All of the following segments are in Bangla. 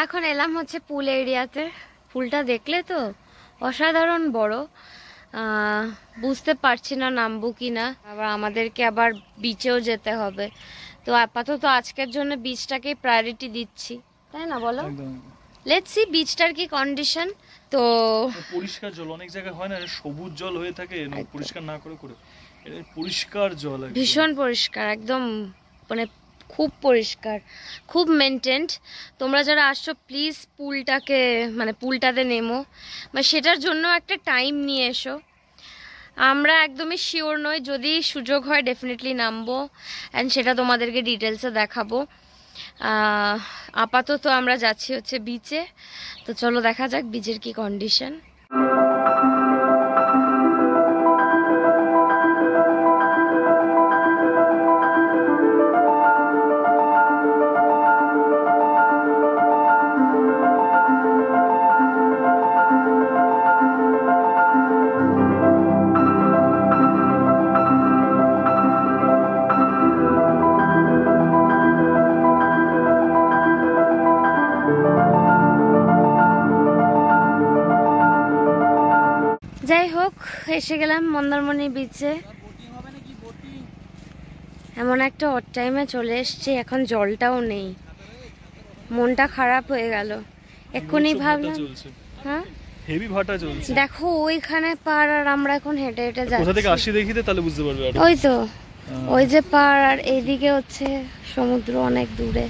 এখন এলাম হচ্ছে পুল এরিয়াতে। পুলটা দেখলে তো অসাধারণ বড়। বুঝতে পারছি না নামবো কিনা, আবার আমাদেরকে আবার বিচেও যেতে হবে। তো আপাতত আজকের জন্য বিচটাকেই প্রায়োরিটি দিচ্ছি, তাই না বলো? লেটস সি বিচটার কি কন্ডিশন। তো পরিষ্কার জল, অনেক জায়গায় হয় না সবুজ জল হয়ে থাকে, পরিষ্কার না করে করে এটা পরিষ্কার জল, ভীষণ পরিষ্কার, একদম মানে খুব পরিষ্কার, খুব মেনটেন্ড। তোমরা যারা আসছো প্লিজ পুলটাকে মানে পুলটাতে নেমো, মানে সেটার জন্য একটা টাইম নিয়ে এসো। আমরা একদমই শিওর নই, যদি সুযোগ হয় ডেফিনেটলি নামবো অ্যান্ড সেটা তোমাদেরকে ডিটেলসে দেখাবো। আপাতত আমরা যাচ্ছি হচ্ছে বিচে। তো চলো দেখা যাক বিচের কি কন্ডিশন। যাই হোক, এসে গেলাম মন্দারমণি বিচে। এমন একটা অড টাইমে চলে এসছি, এখন জলটাও নেই, মনটা খারাপ হয়ে গেল। এক্ষুনি ভাবলাম হ্যাঁ হেভি ভাটা চলছে, দেখো ওইখানে পার আর আমরা এখন হেঁটে হেঁটে যাচ্ছি। কোথা থেকে আসি দেখি তাহলে বুঝতে পারবে। ওই তো ওই যে পার, আর এইদিকে হচ্ছে সমুদ্র অনেক দূরে।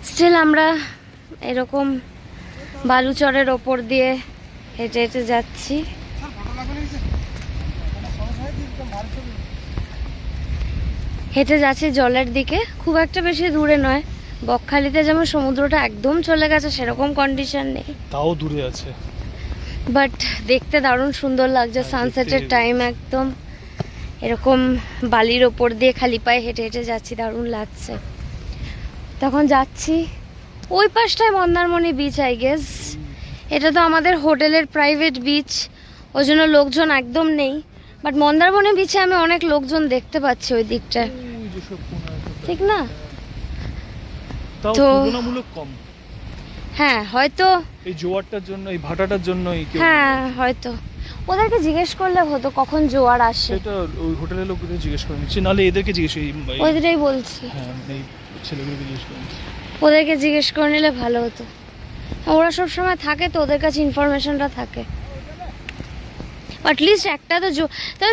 স্টিল আমরা এরকম বালুচরের ওপর দিয়ে হেঁটে হেঁটে যাচ্ছি। হেঁটে যাচ্ছি জলের দিকে, খুব একটা বেশি দূরে নয়। বকখালিতে যেমন সমুদ্রটা একদম চলে গেছে সেরকম কন্ডিশন নেই, তাও দূরে আছে, বাট দেখতে দারুণ সুন্দর লাগছে। সানসেটের টাইম একদম এরকম বালির ওপর দিয়ে খালি পায়ে হেঁটে হেঁটে যাচ্ছি, দারুণ লাগছে। তখন যাচ্ছি ওই পাশটায় মন্দারমণি বিচ আই গেস। এটা তো আমাদের হোটেলের প্রাইভেট বিচ, ওই জন্য লোকজন একদম নেই। বাট মন্দারমণি বিচে আমি অনেক লোকজন দেখতে পাচ্ছি ওই দিকটা, ঠিক না? তো তুলনামূলক কম। হ্যাঁ হয়তো এই জোয়ারটার জন্য, এই ভাটাটার জন্যই। হ্যাঁ হয়তো ওদেরকে জিজ্ঞেস করলে হতো কখন জোয়ার আসে। সেটা ওই হোটেলের লোকদের জিজ্ঞেস করে নিচ্ছি, নাহলে এদেরকে জিজ্ঞেস ওইটাই বলছি। হ্যাঁ এই ছেলেগুলোকে জিজ্ঞেস করে নিচ্ছি, ওদেরকে জিজ্ঞেস করে নিলে ভালো হতো। ওরা সব সময় থাকে তো, ওদের কাছে ইনফরমেশনটা থাকে। অ্যাটলিস্ট একটা তো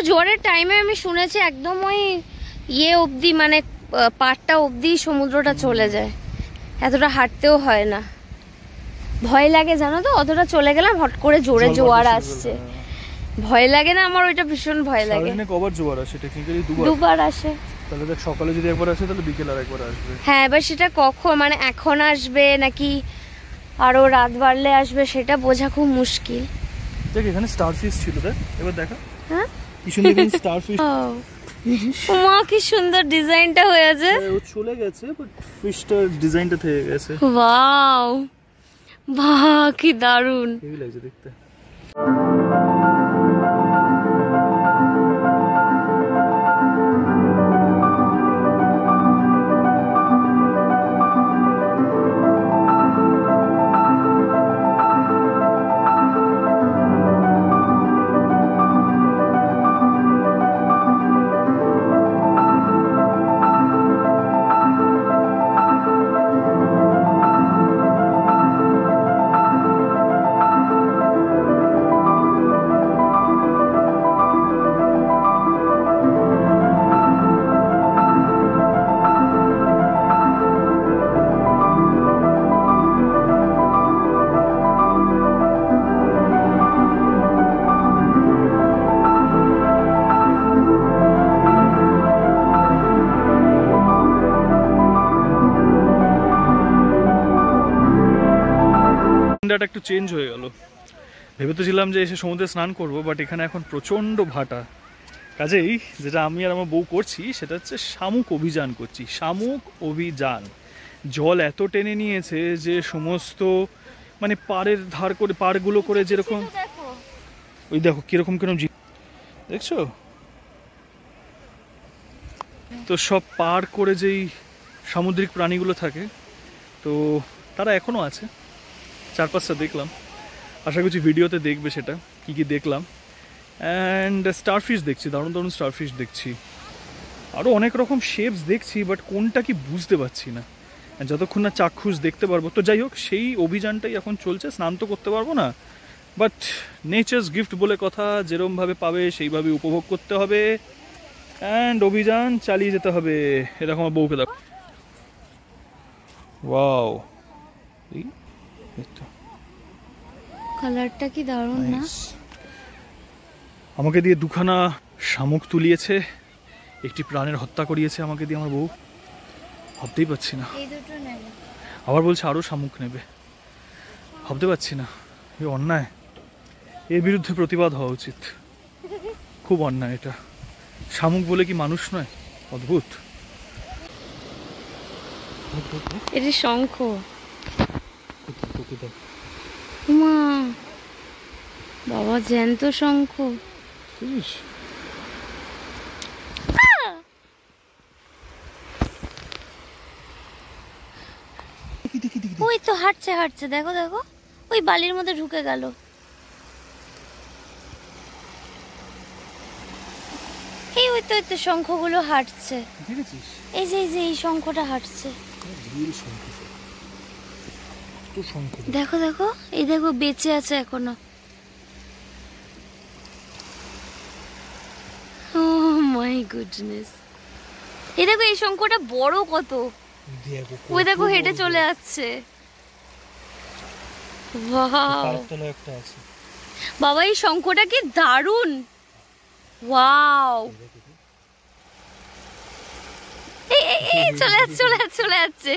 জোয়ারের টাইমে আমি শুনেছি একদম ওই ইয়ে অবধি, মানে পাড়টা অবধি সমুদ্রটা চলে যায়, এতটা হাঁটতেও হয় না। ভয় লাগে জানো তো, অতটা চলে গেলাম হট করে জোরে জোয়ার আসছে, ভয় লাগে না আমার? ওইটা ভীষণ ভয় লাগে। কবার জোয়ার আসে? টেকনিক্যালি দুবার আসে। তাহলে দেখ, সকালে যদি একবার আসে তাহলে বিকেল আর একবার আসবে। হ্যাঁ, এবার সেটা কখন, মানে এখন আসবে নাকি আরো রাত বাড়লে আসবে সেটা বোঝা খুব মুশকিল। দেখ এখানে স্টারফিশ ছিল, দেখ এবার দেখা। হ্যাঁ কি সুন্দর এখানে স্টারফিশ। মা কি সুন্দর ডিজাইনটা হয়েছে। ও চলে গেছে বাট ফিশটার ডিজাইনটা থেকে গেছে। ওয়াও, বাহ কি দারুন, হেভি লাগছে দেখতে। একটু চেঞ্জ হয়ে গেল। ভেবে তো ছিলাম যে এসে সমুদ্রে স্নান করব, বাট এখানে এখন প্রচণ্ড ভাটা। কাজেই যেটা আমি আর আমার বউ করছি সেটা হচ্ছে শামুক অভিযান করছি। শামুক অভিযান। জল এত টেনে নিয়েছে যে সমস্ত মানে পাড়ের ধার করে, পাড়গুলো করে যেরকম, ওই দেখো কিরকম কিরকম দেখছো তো, সব পার করে যেই সামুদ্রিক প্রাণীগুলো থাকে, তো তারা এখনও আছে, 4-5টা দেখলাম, আশা করছি ভিডিওতে দেখবে সেটা কি কি দেখলাম। অ্যান্ড স্টারফিশ দেখছি, দারুণ দারুণ স্টারফিশ দেখছি, আরও অনেক রকম শেপস দেখছি, বাট কোনটা কি বুঝতে পারছি না, যতক্ষণ না চাক্ষুষ দেখতে পারবো। তো যাই হোক, সেই অভিযানটাই এখন চলছে। স্নান তো করতে পারবো না, বাট নেচার্স গিফট বলে কথা, যেরমভাবে পাবে সেইভাবে উপভোগ করতে হবে অ্যান্ড অভিযান চালিয়ে যেতে হবে। এরকম আমার বউকে দেখো, ওয়াও, এই তো কালারটা কি দারুণ না? আমাকে দিয়ে দুখানা শামুক তুলিয়েছে, একটি প্রাণের হত্যা করিয়েছে আমাকে দিয়ে আমার বউ, ভাবতেই পারছি না। এই দুটো নেবে, আবার বলছে আরও শামুক নেবে, ভাবতে পারছি না। এই অন্যায়, এর বিরুদ্ধে প্রতিবাদ হওয়া উচিত, খুব অন্যায় এটা। শামুক বলে কি মানুষ নয়? অদ্ভুত। এটি শঙ্খ। মা বাবা, জ্যান্ত শঙ্খ। ওই তো হাঁটছে হাঁটছে, দেখো দেখো, ওই বালির মধ্যে ঢুকে গেল। এই ওই তো ওই তো শঙ্খগুলো হাঁটছে, এই যে এই শঙ্খটা হাঁটছে, দেখো দেখো, এই দেখো বেঁচে আছে এখনো। Oh my goodness, এই দেখো এই শঙ্খটা বড় কত, ওই দেখো হেঁটে চলে যাচ্ছে। ওয়াও বাবা, এই শঙ্খটা কি দারুণ, ওয়াও। চলে যাচ্ছে চলে যাচ্ছে চলে যাচ্ছে,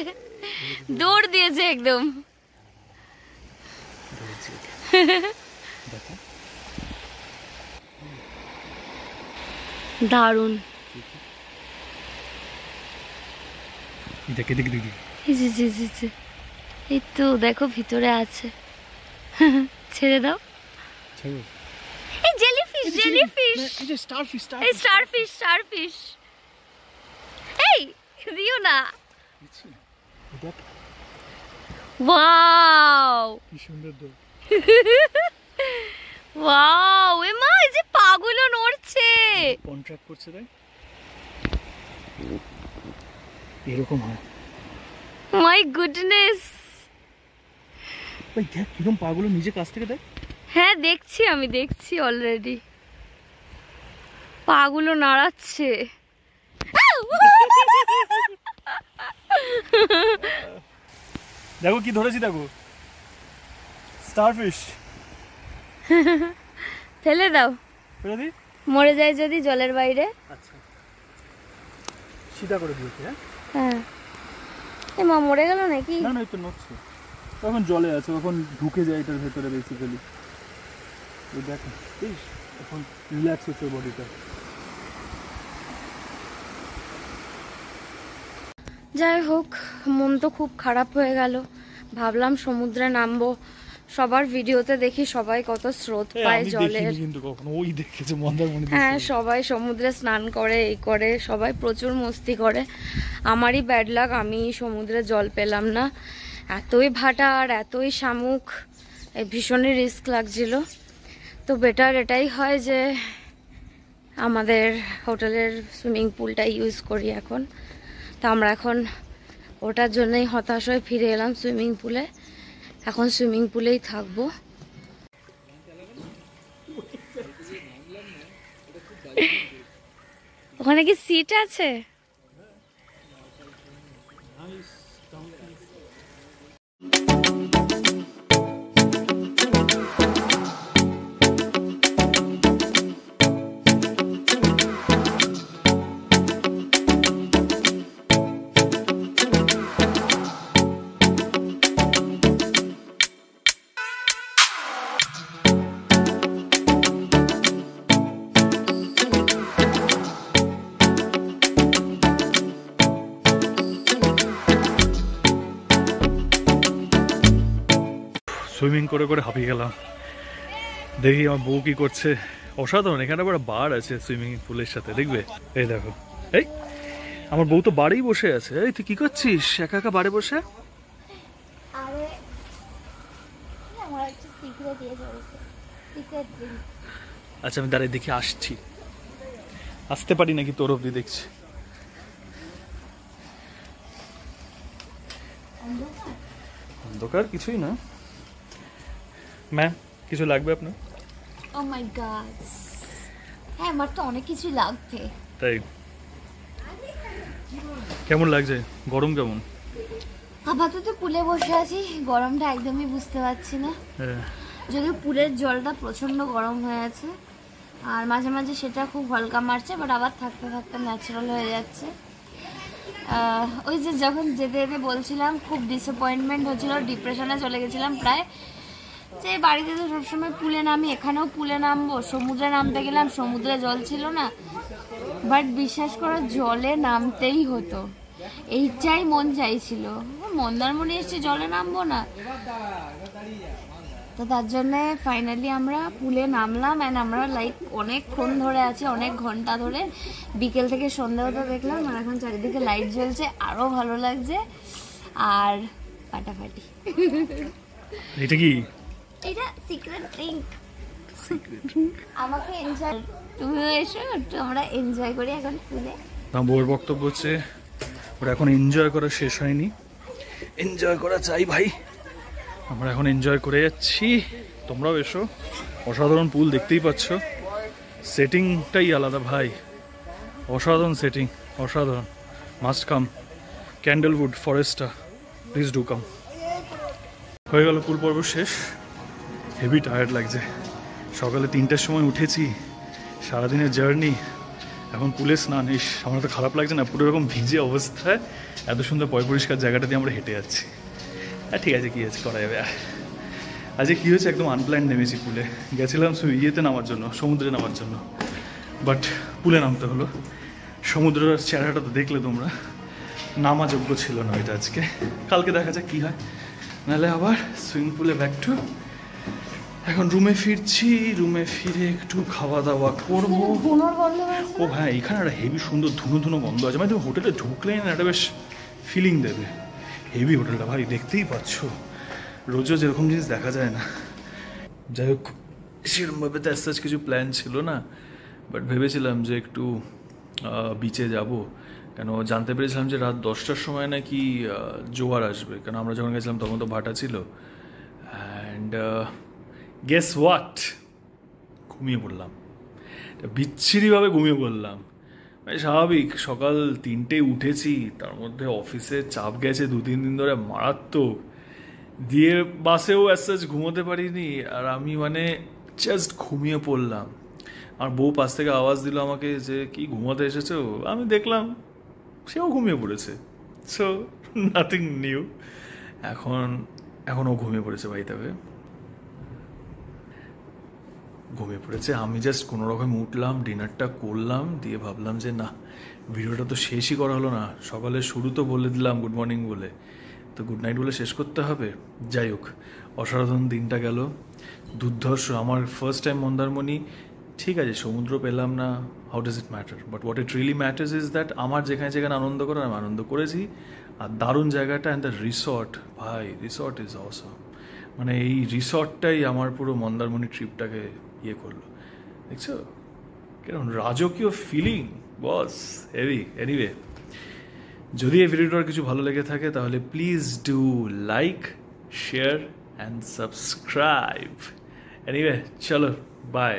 দৌড় দিয়েছে একদম। দারুণ। এই তো দেখো ভিতরে আছে, ছেড়ে দাও। এই জেলিফিশ, জেলিফিশ, এই স্টারফিশ, এই স্টারফিশ, স্টারফিশ, এই দিও না। ওয়াও কি সুন্দর দোল, ওয়াও, এমা এই যে পাগুলো নড়ছে, কন্ট্রাক্ট করছে, তাই এরকম হয়। মাই গুডনেস, ভাই দেখ কিরকম পাগুলো নিজে কাছ থেকে দেখ। হ্যাঁ দেখছি, আমি দেখছি অলরেডি, পাগুলো নাড়াচ্ছে। দেখো কি ধরেছি, দেখো স্টারফিশ। ফেলে দাও, ফেলে দিই, মরে যায় যদি জলের বাইরে। আচ্ছা সিধা করে দিয়েছে। হ্যাঁ, এ মা মরে গেল নাকি? না না, এই তো নড়ছে, তখন জলে আছে, তখন ঢুকে যায় এটার ভেতরে বেসিক্যালি। এই দেখো, এই এখন রিল্যাক্স হচ্ছে বডিটা। যাই হোক, মন তো খুব খারাপ হয়ে গেল। ভাবলাম সমুদ্রে নামবো, সবার ভিডিওতে দেখি সবাই কত স্রোত পায় জলের, কিন্তু কখনো ওই দেখেছে মন্দারমণি। হ্যাঁ সবাই সমুদ্রে স্নান করে, এই করে, সবাই প্রচুর মস্তি করে। আমারই ব্যাড লাক, আমি সমুদ্রে জল পেলাম না। এতই ভাটা আর এতই শামুক, ভীষণই রিস্ক লাগছিল। তো বেটার এটাই হয় যে আমাদের হোটেলের সুইমিং পুলটা ইউজ করি এখন। তো আমরা এখন ওটার জন্যই হতাশ হয়ে ফিরে এলাম সুইমিং পুলে, এখন সুইমিং পুলেই থাকবো। ওখানে কি সিট আছে? সুইমিং করে করে হাঁপিয়ে গেলাম। দেখি আমার বউ কি করছে, অসাধারণ। এখানে আবার বার আছে সুইমিং পুলের সাথে, দেখবে। এই দেখো, এই আমার বউ তো বাড়েই বসে আছে। এই তুই কি করছিস একা একা বাড়ে বসে? আরো খিদে দিয়েছে সিক্রেট ড্রিঙ্ক। আচ্ছা আমি দাঁড়াই দেখি, আসছি। আসতে পারি নাকি তোর অবধি দেখছি। অন্ধকার কিছুই না। ম্যাম কিছু লাগবে আপনার? ও মাই গড, হ্যাঁ আমার তো অনেক কিছু লাগবে। তাই কেমন লাগছে? গরম কেমন? আপাতত পুলে বসে আছি, গরমটা একদমই বুঝতে পারছি না। হ্যাঁ যদিও পুলের জলটা প্রচন্ড গরম হয়ে আছে, আর মাঝে মাঝে সেটা খুব হালকা মারছে, বাট আবার থাকতে থাকতে ন্যাচারাল হয়ে যাচ্ছে। ওই যে যখন যেতে যেতে বলছিলাম খুব ডিসঅ্যাপয়েন্টমেন্ট হচ্ছিল, ডিপ্রেশনে চলে গেছিলাম প্রায়, যে বাড়িতে তো সবসময় পুলে নামি, এখানেও পুলে নামবো। সমুদ্রে নামতে গেলাম, সমুদ্রে জল ছিল না, বাট বিশ্বাস করো জলে নামতেই হতো, এইটাই মন চাইছিল। মন্দারমণি এসে জলে নামবো না, তো তার জন্য ফাইনালি আমরা পুলে নামলাম। অ্যান্ড আমরা লাইক অনেকক্ষণ ধরে আছি, অনেক ঘন্টা ধরে, বিকেল থেকে সন্ধ্যা হতে দেখলাম। আর এখন চারিদিকে লাইট জ্বলছে, আরো ভালো লাগছে। আর ফাটাফাটি। এটা কি? এটা সিক্রেট ড্রিঙ্ক। আমাকে এনজয়, তুমিও এসো একটু আমরা এনজয় করি এখন পুলে। না, বউর বক্তব্য হচ্ছে ওরা এখন এনজয় করা শেষ হয়নি, এনজয় করা চাই ভাই। আমরা এখন এনজয় করে যাচ্ছি, তোমরাও এসো। অসাধারণ পুল দেখতেই পাচ্ছ, সেটিংটাই আলাদা ভাই, অসাধারণ সেটিং, অসাধারণ। মাস্ট কাম, ক্যান্ডেলউড ফরেস্টটা, প্লিজ ডু কাম। হয়ে গেল পুল পর্ব শেষ। হেভি টায়ার্ড লাগছে, সকালে 3টার সময় উঠেছি, সারাদিনের জার্নি, এখন পুলে স্নান। ইস, আমার তো খারাপ লাগছে না, পুরো এরকম ভিজে অবস্থায় এত সুন্দর পরিষ্কার জায়গাটা দিয়ে আমরা হেঁটে যাচ্ছি। হ্যাঁ ঠিক আছে, কী আছে, করা যাবে। আজকে কী হয়েছে, একদম আনপ্ল্যান্ড নেমেছি পুলে। গেছিলাম ইয়েতে নামার জন্য, সমুদ্রে নামার জন্য, বাট পুলে নামতে হলো। সমুদ্রের চেহারাটা তো দেখলে তোমরা, নামা যোগ্য ছিল না এটা আজকে। কালকে দেখা যাক কী হয়, নাহলে আবার সুইমিং পুলে ব্যাক টু। এখন রুমে ফিরছি, রুমে ফিরে একটু খাওয়া দাওয়া করবো। ও হ্যাঁ, এখানে একটা হেভি সুন্দর ধুনো ধুনো গন্ধ আছে, মানে তুমি হোটেলে ঢুকলেই না একটা বেশ ফিলিং দেবে। হেভি হোটেলটা ভাই, দেখতেই পাচ্ছ, রোজ রোজ এরকম জিনিস দেখা যায় না। যাই হোক, সেরকমভাবে তো অ্যাজ কিছু প্ল্যান ছিল না, বাট ভেবেছিলাম যে একটু বিচে যাব, কেন জানতে পেরেছিলাম যে রাত 10টার সময় নাকি জোয়ার আসবে। কেন আমরা যখন গেছিলাম তখন তো ভাটা ছিল। অ্যান্ড গেস হোয়াট, ঘুমিয়ে পড়লাম, বিচ্ছিরিভাবে ঘুমিয়ে পড়লাম। মানে স্বাভাবিক, সকাল 3টেয় উঠেছি, তার মধ্যে অফিসে চাপ গেছে 2-3 দিন ধরে মারাত্মক, দিয়ে বাসেও অ্যাজ ঘুমোতে পারিনি। আর আমি মানে জাস্ট ঘুমিয়ে পড়লাম। আর বউ পাশ থেকে আওয়াজ দিল আমাকে যে কি ঘুমোতে এসেছো, আমি দেখলাম সেও ঘুমিয়ে পড়েছে। সো নাথিং নিউ, এখনও ঘুমিয়ে পড়েছে ভাই। তবে ঘুমিয়ে পড়েছে, আমি জাস্ট কোনো রকম উঠলাম, ডিনারটা করলাম, দিয়ে ভাবলাম যে না, ভিডিওটা তো শেষই করা হলো না। সকালে শুরু তো বলে দিলাম গুড মর্নিং বলে, তো গুড নাইট বলে শেষ করতে হবে। যাই হোক, অসাধারণ দিনটা গেল, দুর্ধর্ষ। আমার ফার্স্ট টাইম মন্দারমণি। ঠিক আছে, সমুদ্র পেলাম না, how does it matter, but what it really matters is that আমার যেখানে যেখানে আনন্দ করার আমি আনন্দ করেছি। আর দারুণ জায়গাটা, অ্যান্ড দ্য রিসর্ট, ভাই রিসর্ট ইজ অসাম। মানে এই রিসর্টটাই আমার পুরো মন্দারমণি ট্রিপটাকে ইয়ে করলো। দেখছো কেমন রাজকীয় ফিলিং, বস, হেভি। এনিওয়ে, যদি এই ভিডিওটার কিছু ভালো লেগে থাকে তাহলে please do like, share and subscribe. Anyway চলো, বাই।